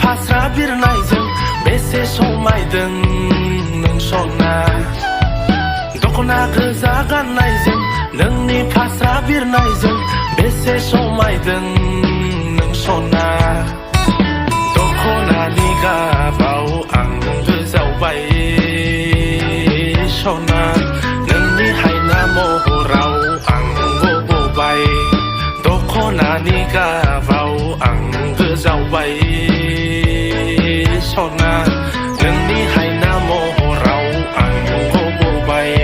फास्रा बिरनायजों बेसे समायदों नों सना दख'ना गोजा गाननायजों नोंनि फास्रा बिरनायजों बेसे समायदों नों सना दख'नानि गाबाव आं गोजावबाय सना नोंनि हायना महराव आं गब'बाय दख'नानि गाबाव आं गोजावबाय सना नोंनि हायना महराव आं गब'बाय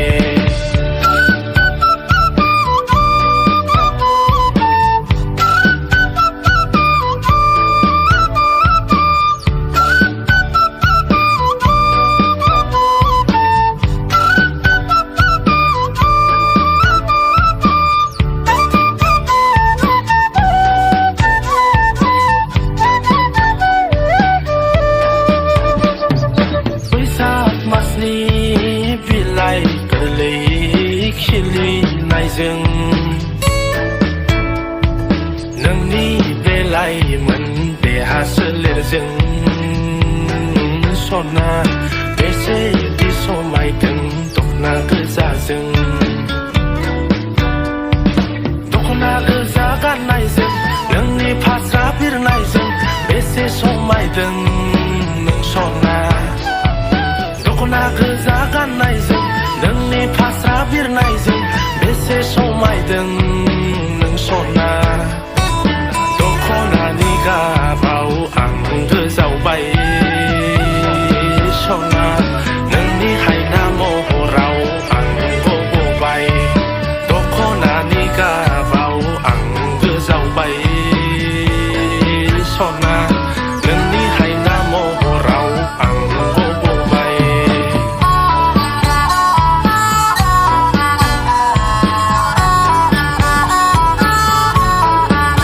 बिलाइ गोरलै खिलिनायजों नोंनि बेलाइमोन देहा सोलेरजों सना बेसेदि समायदों दख'ना गोजाजों दख'ना गोजा गाननायजों नोंनि फास्रा बिरनायजों बेसे समायदों नों सना दख'ना गोजा गाननायजों नोंनि फास्रा बिरनायजों बेसे समायदों नों सना दख'नानि गाबाव आं गोजावबाय सना नोंनि हायना महराव आं गब'बाय दख'नानि गाबाव आं गोजावबाय सना